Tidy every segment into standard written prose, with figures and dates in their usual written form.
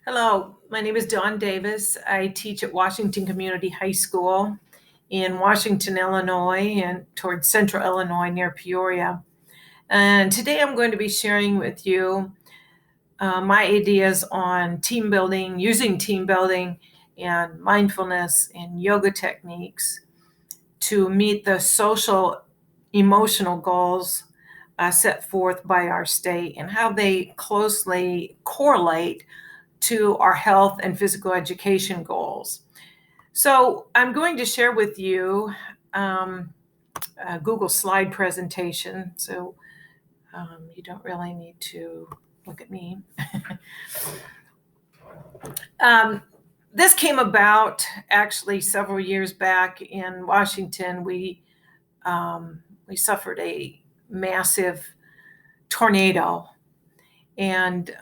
Hello, my name is Dawn Davis. I teach at Washington Community High School in Washington, Illinois, and towards central Illinois near Peoria. And today I'm going to be sharing with you my ideas on team building, using team building and mindfulness and yoga techniques to meet the social emotional goals set forth by our state and how they closely correlate to our health and physical education goals. So I'm going to share with you a Google slide presentation. So you don't really need to look at me. This came about actually several years back in Washington. We suffered a massive tornado, and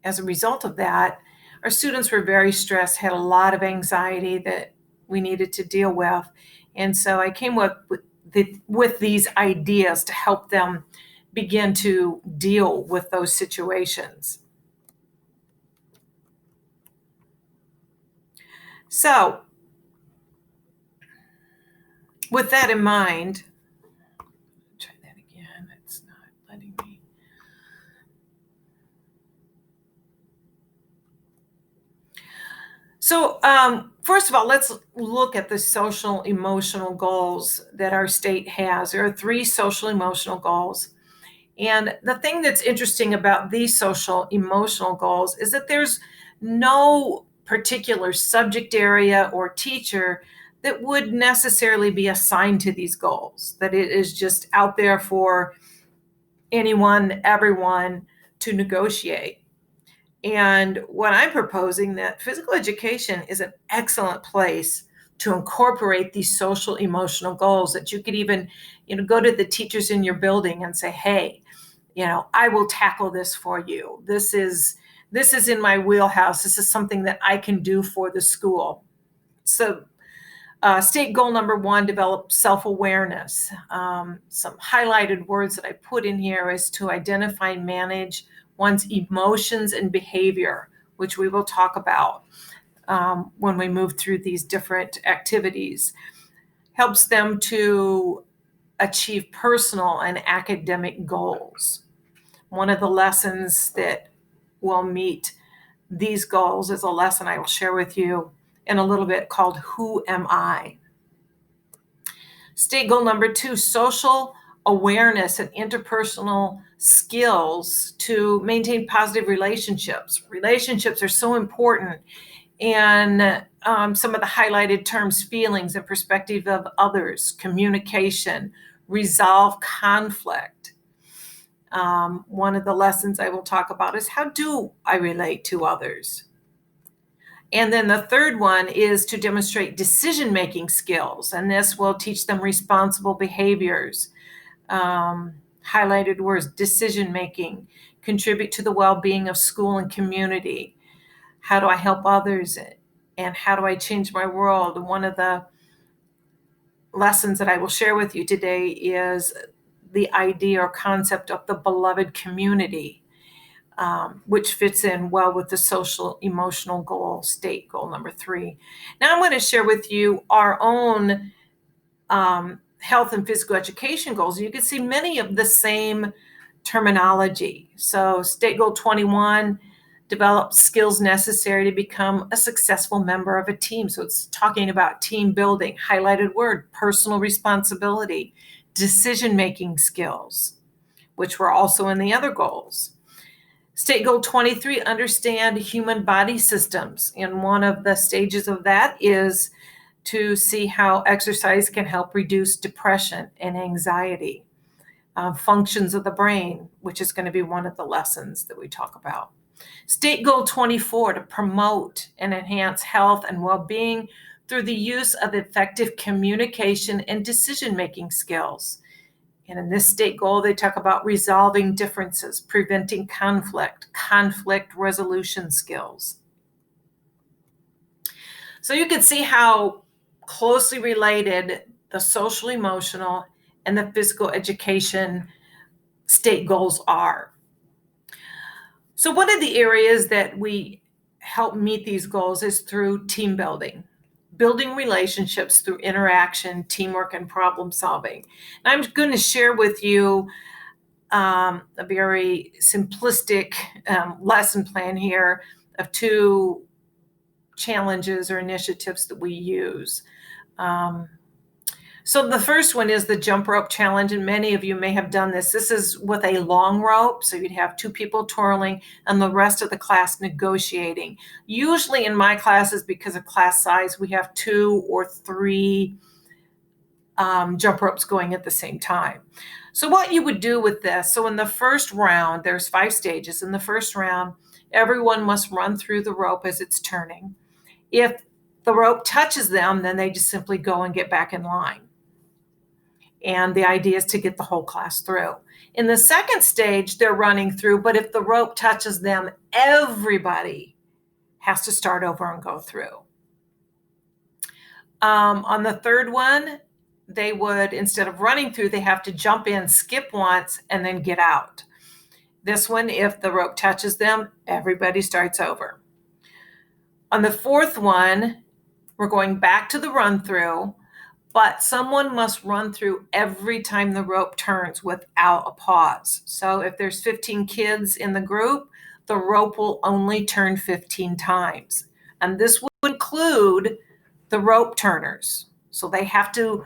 as a result of that, our students were very stressed, had a lot of anxiety that we needed to deal with. And so I came up with these ideas to help them begin to deal with those situations. So with that in mind, try that again. It's not letting me. So first of all, let's look at the social emotional goals that our state has. There are 3 social emotional goals. And the thing that's interesting about these social emotional goals is that there's no particular subject area or teacher that would necessarily be assigned to these goals, that it is just out there for anyone, everyone to negotiate. And what I'm proposing, that physical education is an excellent place to incorporate these social emotional goals, that you could even, go to the teachers in your building and say, hey, I will tackle this for you. This is in my wheelhouse. This is something that I can do for the school. So state goal number 1, develop self-awareness. Some highlighted words that I put in here is to identify and manage one's emotions and behavior, which we will talk about when we move through these different activities. Helps them to achieve personal and academic goals. One of the lessons that will meet these goals is a lesson I will share with you in a little bit called Who Am I? State goal number 2, social awareness and interpersonal skills to maintain positive relationships. Relationships are so important, and some of the highlighted terms: feelings and perspective of others, communication, resolve conflict. One of the lessons I will talk about is, how do I relate to others? And then the third one is to demonstrate decision-making skills, and this will teach them responsible behaviors. Highlighted words: decision-making, contribute to the well-being of school and community. How do I help others, and how do I change my world? One of the lessons that I will share with you today is the idea or concept of the beloved community, which fits in well with the social emotional goal, state goal number 3. Now I'm going to share with you our own health and physical education goals. You can see many of the same terminology. So state goal 21, develop skills necessary to become a successful member of a team. So it's talking about team building. Highlighted word: personal responsibility, decision-making skills, which were also in the other goals. State goal 23, understand human body systems. And one of the stages of that is to see how exercise can help reduce depression and anxiety. Functions of the brain, which is going to be one of the lessons that we talk about. State goal 24, to promote and enhance health and well-being through the use of effective communication and decision-making skills. And in this state goal, they talk about resolving differences, preventing conflict resolution skills. So you can see how closely related the social emotional and the physical education state goals are. So one of the areas that we help meet these goals is through team building, building relationships through interaction, teamwork, and problem solving. And I'm going to share with you a very simplistic lesson plan here of two challenges or initiatives that we use. So the first one is the jump rope challenge, and many of you may have done this. This is with a long rope, so you'd have two people twirling and the rest of the class negotiating. Usually in my classes, because of class size, we have 2 or 3 jump ropes going at the same time. So what you would do with this, so in the first round, there's 5 stages. In the first round, everyone must run through the rope as it's turning. If the rope touches them, then they just simply go and get back in line. And the idea is to get the whole class through. In the second stage, they're running through, but if the rope touches them, everybody has to start over and go through. On the third one, they would, instead of running through, they have to jump in, skip once, and then get out. This one, if the rope touches them, everybody starts over. On the fourth one, we're going back to the run through, but someone must run through every time the rope turns without a pause. So if there's 15 kids in the group, the rope will only turn 15 times. And this will include the rope turners. So they have to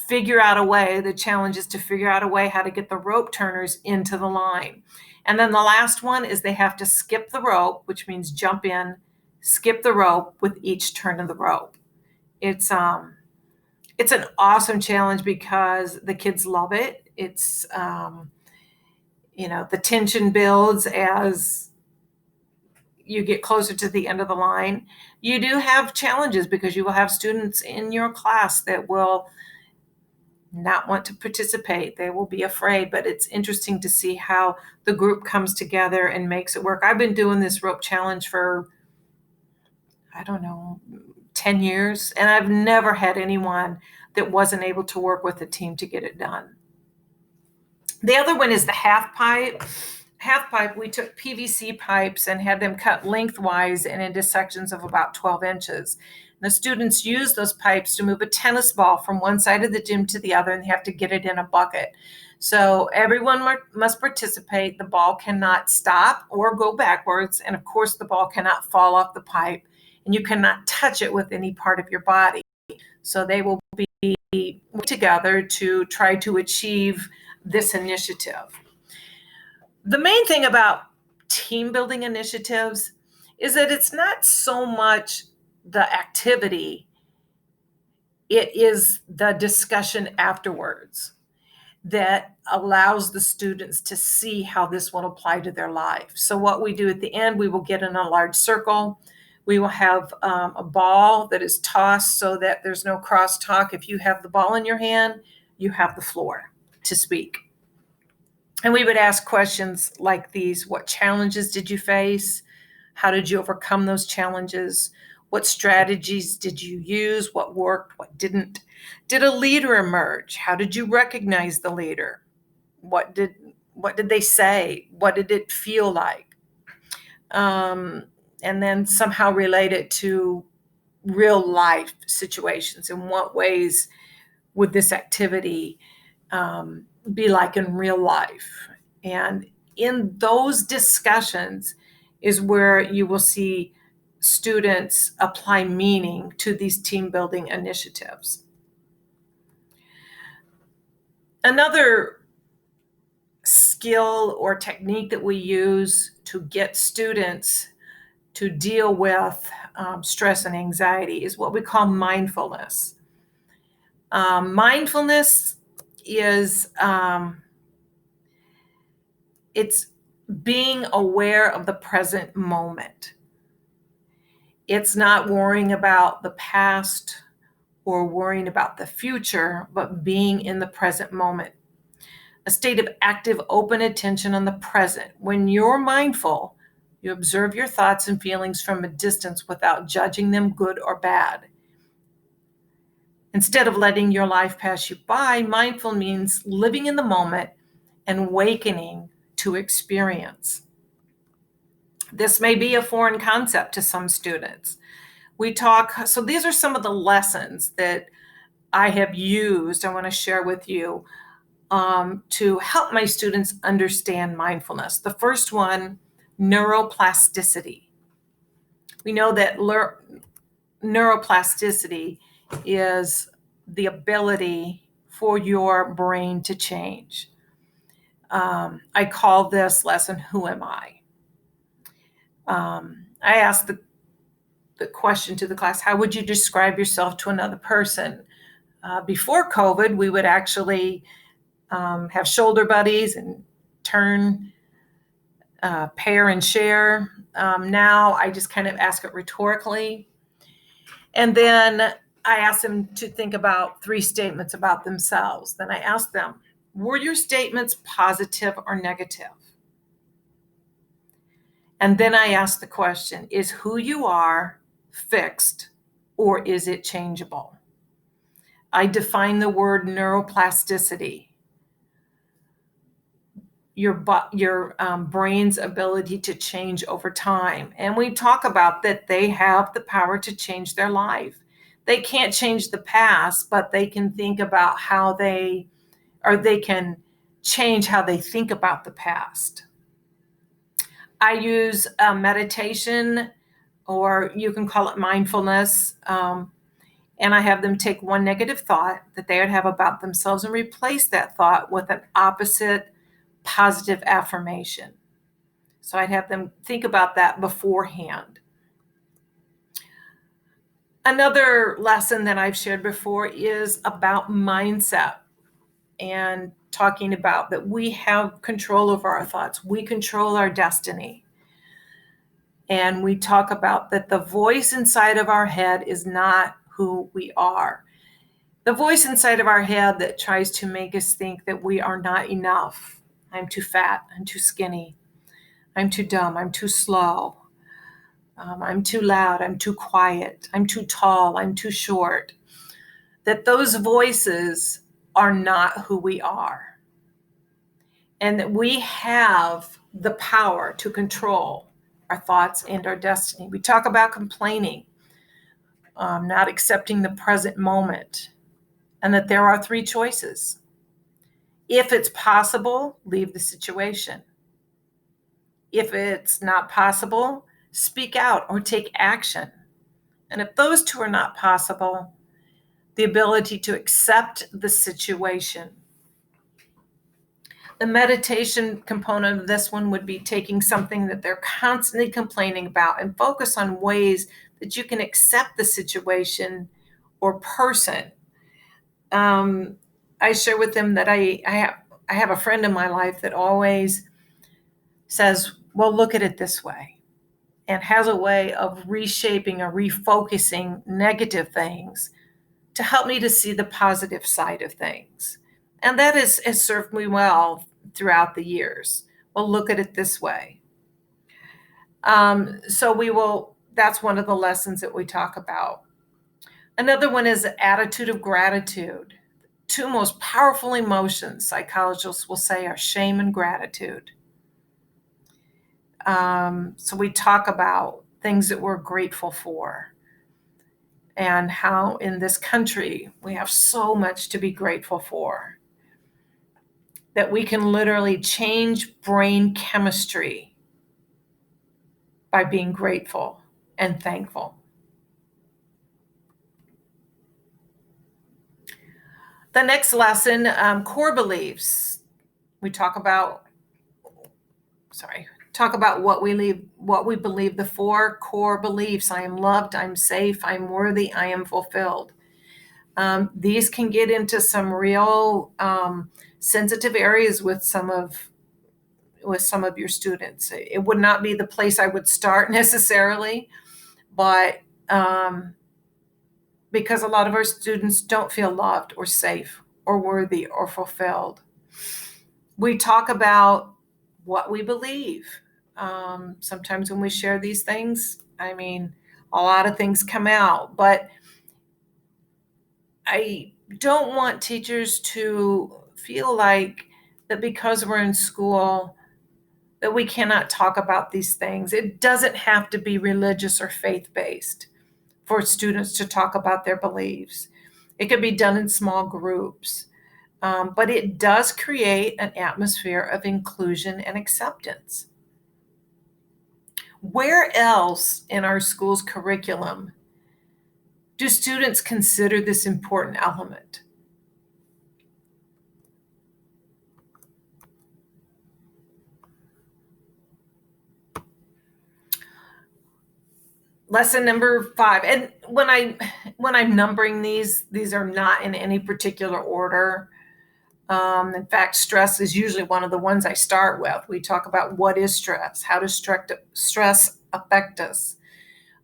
figure out a way, the challenge is to figure out a way how to get the rope turners into the line. And then the last one is they have to skip the rope, which means jump in, skip the rope with each turn of the rope. It's an awesome challenge because the kids love it. It's the tension builds as you get closer to the end of the line. You do have challenges because you will have students in your class that will not want to participate. They will be afraid, but it's interesting to see how the group comes together and makes it work. I've been doing this rope challenge for, 10 years, and I've never had anyone that wasn't able to work with the team to get it done. The other one is the half pipe. Half pipe, we took PVC pipes and had them cut lengthwise and into sections of about 12 inches. The students use those pipes to move a tennis ball from one side of the gym to the other, and they have to get it in a bucket. So everyone must participate. The ball cannot stop or go backwards. And of course, the ball cannot fall off the pipe, and you cannot touch it with any part of your body. So they will be together to try to achieve this initiative. The main thing about team building initiatives is that it's not so much the activity, it is the discussion afterwards that allows the students to see how this will apply to their life. So what we do at the end, we will get in a large circle. We will have a ball that is tossed so that there's no crosstalk. If you have the ball in your hand, you have the floor to speak. And we would ask questions like these: what challenges did you face? How did you overcome those challenges? What strategies did you use? What worked? What didn't? Did a leader emerge? How did you recognize the leader? What did they say? What did it feel like? And then somehow relate it to real life situations. In what ways would this activity be like in real life? And in those discussions is where you will see students apply meaning to these team building initiatives. Another skill or technique that we use to get students to deal with stress and anxiety is what we call mindfulness. Mindfulness is it's being aware of the present moment. It's not worrying about the past or worrying about the future, but being in the present moment. A state of active, open attention on the present. When you're mindful, you observe your thoughts and feelings from a distance without judging them good or bad. Instead of letting your life pass you by, mindful means living in the moment and awakening to experience. This may be a foreign concept to some students. So these are some of the lessons that I have used, I want to share with you to help my students understand mindfulness. The first one, neuroplasticity. We know that neuroplasticity is the ability for your brain to change. I call this lesson, Who Am I? I asked the question to the class, how would you describe yourself to another person? Before COVID, we would actually have shoulder buddies and turn, pair and share. Now I just kind of ask it rhetorically. And then I asked them to think about 3 statements about themselves. Then I asked them, were your statements positive or negative? And then I asked the question, is who you are fixed or is it changeable? I define the word neuroplasticity. Your brain's ability to change over time. And we talk about that they have the power to change their life. They can't change the past, but they can think about they can change how they think about the past. I use meditation, or you can call it mindfulness, and I have them take one negative thought that they would have about themselves and replace that thought with an opposite positive affirmation. So I'd have them think about that beforehand. Another lesson that I've shared before is about mindset, and talking about that we have control over our thoughts. We control our destiny. And we talk about that the voice inside of our head is not who we are. The voice inside of our head that tries to make us think that we are not enough. I'm too fat, I'm too skinny, I'm too dumb, I'm too slow, I'm too loud, I'm too quiet, I'm too tall, I'm too short. That those voices are not who we are. And that we have the power to control our thoughts and our destiny. We talk about complaining, not accepting the present moment, and that there are 3 choices. If it's possible, leave the situation. If it's not possible, speak out or take action. And if those 2 are not possible, the ability to accept the situation. The meditation component of this one would be taking something that they're constantly complaining about and focus on ways that you can accept the situation or person. I share with them that I have a friend in my life that always says, well, look at it this way, and has a way of reshaping or refocusing negative things to help me to see the positive side of things. And that has served me well throughout the years. Well, look at it this way. That's one of the lessons that we talk about. Another one is the attitude of gratitude. 2 most powerful emotions, psychologists will say, are shame and gratitude. So we talk about things that we're grateful for, and how in this country we have so much to be grateful for, that we can literally change brain chemistry by being grateful and thankful. The next lesson, core beliefs. We talk about what we believe, the 4 core beliefs. I am loved, I'm safe, I'm worthy, I am fulfilled. These can get into some real sensitive areas with some of your students. It would not be the place I would start necessarily, but because a lot of our students don't feel loved or safe or worthy or fulfilled. We talk about what we believe. Sometimes when we share these things, a lot of things come out, but I don't want teachers to feel like that because we're in school that we cannot talk about these things. It doesn't have to be religious or faith-based for students to talk about their beliefs. It could be done in small groups, but it does create an atmosphere of inclusion and acceptance. Where else in our school's curriculum do students consider this important element? Lesson number 5, and when I'm numbering these are not in any particular order. In fact, stress is usually one of the ones I start with. We talk about what is stress, how does stress affect us.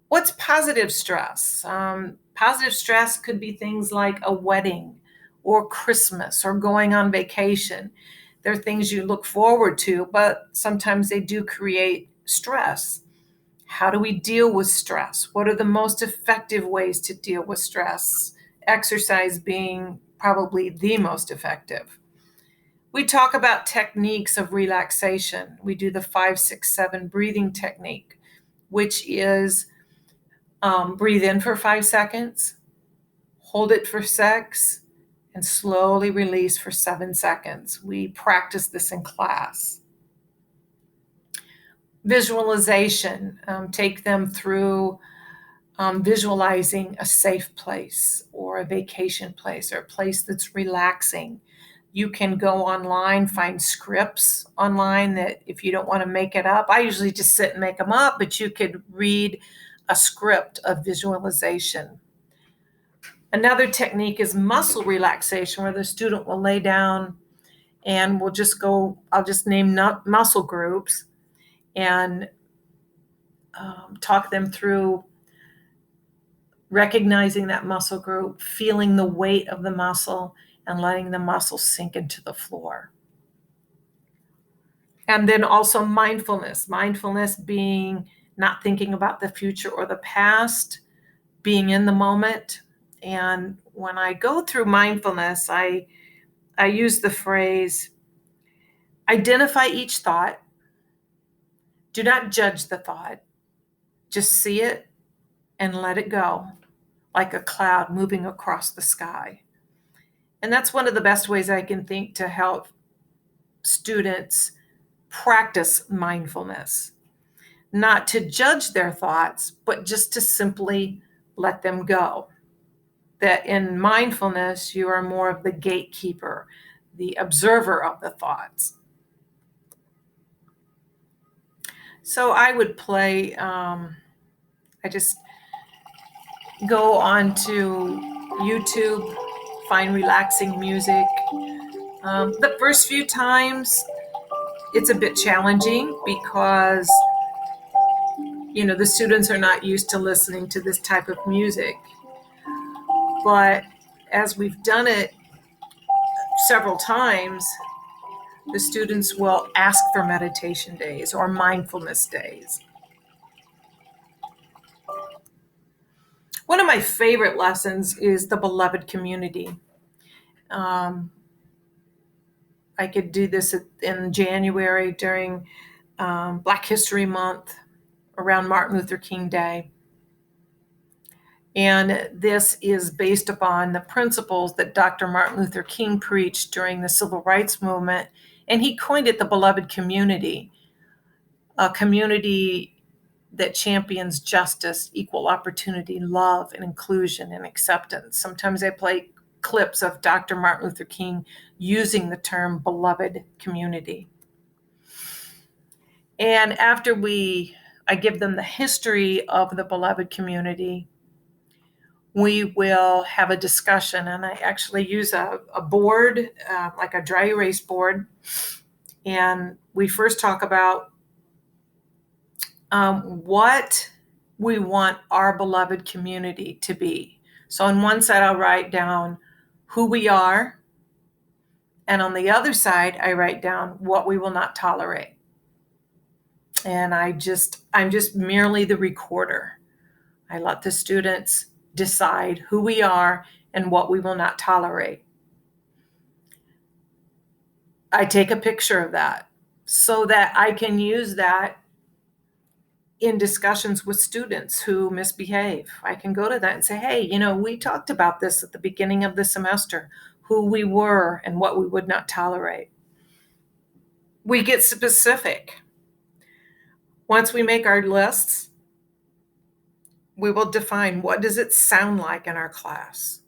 What's positive stress? Positive stress could be things like a wedding or Christmas or going on vacation. They're things you look forward to, but sometimes they do create stress. How do we deal with stress? What are the most effective ways to deal with stress? Exercise being probably the most effective. We talk about techniques of relaxation. We do the 5-6-7 breathing technique, which is breathe in for 5 seconds, hold it for 6, and slowly release for 7 seconds. We practice this in class. Visualization, take them through visualizing a safe place or a vacation place or a place that's relaxing. You can go online, find scripts online that if you don't want to make it up, I usually just sit and make them up, but you could read a script of visualization. Another technique is muscle relaxation, where the student will lay down and I'll just name muscle groups and talk them through recognizing that muscle group, feeling the weight of the muscle, and letting the muscle sink into the floor. And then also mindfulness being not thinking about the future or the past, being in the moment. And when I go through mindfulness, I use the phrase, identify each thought. Do not judge the thought. Just see it and let it go, like a cloud moving across the sky. And that's one of the best ways I can think to help students practice mindfulness. Not to judge their thoughts, but just to simply let them go. That in mindfulness, you are more of the gatekeeper, the observer of the thoughts. So I would play, I just go on to YouTube, find relaxing music. The first few times, it's a bit challenging because, the students are not used to listening to this type of music. But as we've done it several times, the students will ask for meditation days or mindfulness days. One of my favorite lessons is the beloved community. I could do this in January during Black History Month, around Martin Luther King Day. And this is based upon the principles that Dr. Martin Luther King preached during the Civil Rights Movement. And he coined it the beloved community, a community that champions justice, equal opportunity, love, and inclusion and acceptance. Sometimes I play clips of Dr. Martin Luther King using the term beloved community. And after I give them the history of the beloved community, we will have a discussion, and I actually use a board, like a dry erase board, and we first talk about what we want our beloved community to be. So on one side, I'll write down who we are, and on the other side, I write down what we will not tolerate. And I'm just merely the recorder. I let the students decide who we are and what we will not tolerate. I take a picture of that. so that I can use that in discussions with students who misbehave. I can go to that and say, hey, we talked about this at the beginning of the semester, who we were and what we would not tolerate. We get specific. Once we make our lists, we will define what does it sound like in our class?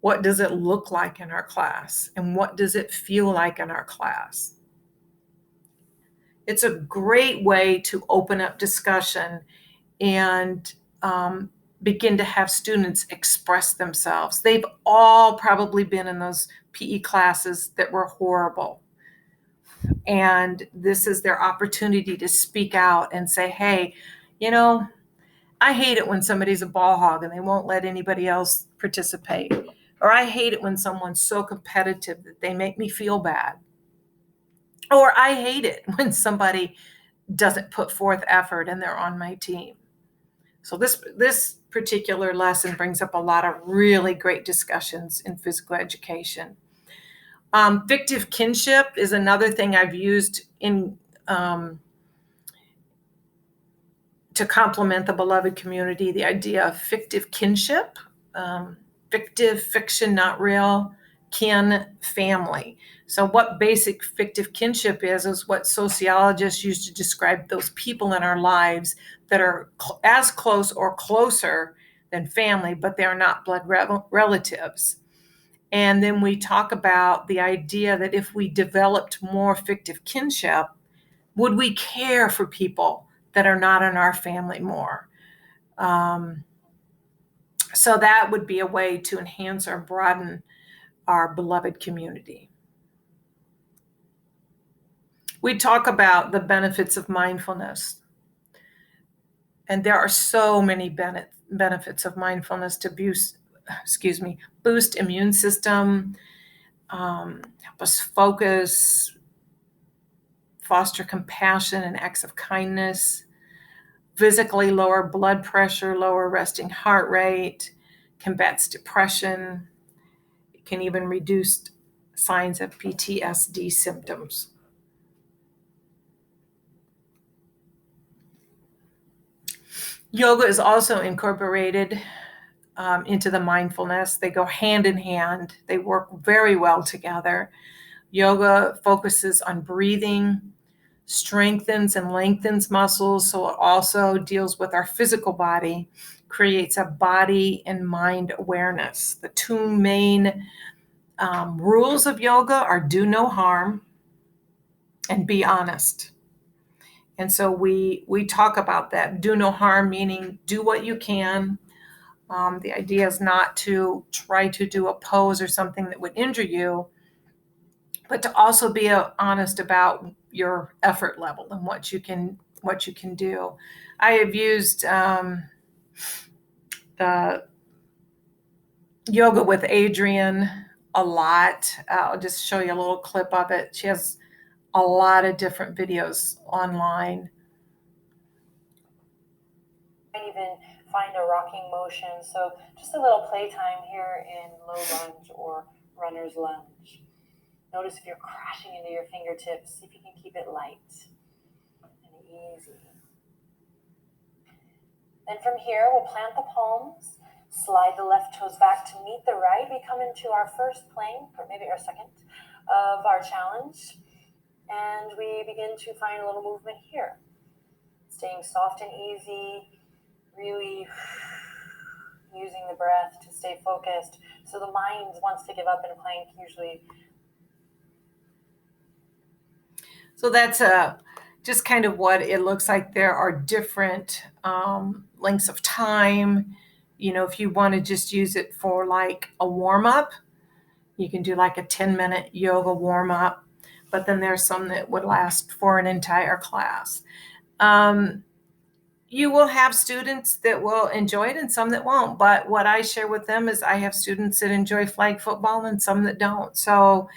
What does it look like in our class? And what does it feel like in our class? It's a great way to open up discussion and begin to have students express themselves. They've all probably been in those PE classes that were horrible. And this is their opportunity to speak out and say, hey, I hate it when somebody's a ball hog and they won't let anybody else participate. Or I hate it when someone's so competitive that they make me feel bad. Or I hate it when somebody doesn't put forth effort and they're on my team. So this particular lesson brings up a lot of really great discussions in physical education. Fictive kinship is another thing I've used in to complement the beloved community, the idea of fictive kinship, fictive, fiction, not real, kin, family. So what basic fictive kinship is what sociologists use to describe those people in our lives that are as close or closer than family, but they are not blood relatives. And then we talk about the idea that if we developed more fictive kinship, would we care for people that are not in our family more? So that would be a way to enhance or broaden our beloved community. We talk about the benefits of mindfulness. And there are so many benefits of mindfulness to boost immune system, help us focus, foster compassion and acts of kindness, physically lower blood pressure, lower resting heart rate, combats depression. It can even reduce signs of PTSD symptoms. Yoga is also incorporated into the mindfulness. They go hand in hand. They work very well together. Yoga focuses on breathing, strengthens and lengthens muscles, so it also deals with our physical body, creates a body and mind awareness. The two main rules of yoga are do no harm and be honest. And so we talk about that. Do no harm, meaning do what you can. The idea is not to try to do a pose or something that would injure you, but to also be honest about your effort level and what you can do. I have used the yoga with Adrienne a lot. I'll just show you a little clip of it. She has a lot of different videos online. Even find a rocking motion. So just a little playtime here in low lunge or runner's lunge. Notice if you're crashing into your fingertips, see if you can keep it light and easy. Then from here, we'll plant the palms, slide the left toes back to meet the right. We come into our first plank, or maybe our second, of our challenge. And we begin to find a little movement here. Staying soft and easy, really using the breath to stay focused. So the mind wants to give up in a plank usually. So that's just kind of what it looks like. There are different lengths of time. If you want to just use it for like a warm-up, you can do like a 10-minute yoga warm-up, but then there's some that would last for an entire class. You will have students that will enjoy it and some that won't, but what I share with them is I have students that enjoy flag football and some that don't. So,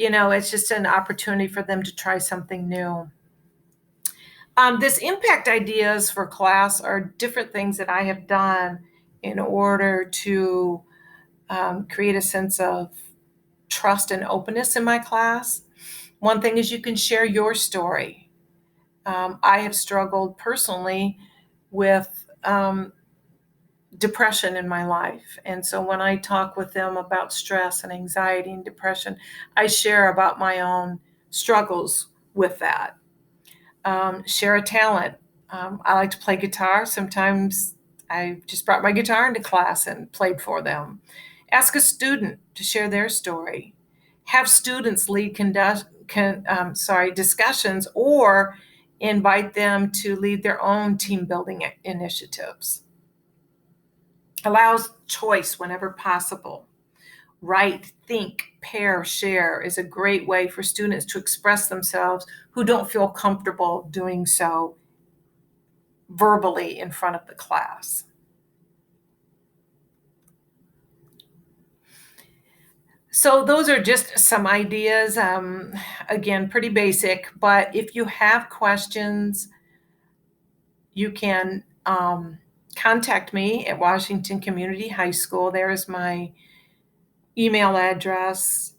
it's just an opportunity for them to try something new. This impact ideas for class are different things that I have done in order to create a sense of trust and openness in my class. One thing is you can share your story. I have struggled personally with depression in my life. And so when I talk with them about stress and anxiety and depression, I share about my own struggles with that. Share a talent. I like to play guitar. Sometimes I just brought my guitar into class and played for them. Ask a student to share their story. Have students lead discussions, or invite them to lead their own team building initiatives. Allows choice whenever possible. Write, think, pair, share is a great way for students to express themselves who don't feel comfortable doing so verbally in front of the class. So those are just some ideas. Again, pretty basic, but if you have questions, you can contact me at Washington Community High School. There is my email address.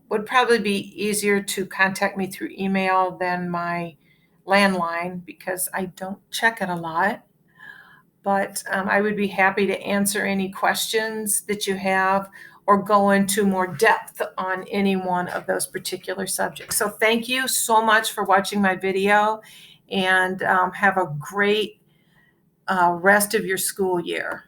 Would probably be easier to contact me through email than my landline because I don't check it a lot. But I would be happy to answer any questions that you have or go into more depth on any one of those particular subjects. So thank you so much for watching my video, and have a great rest of your school year.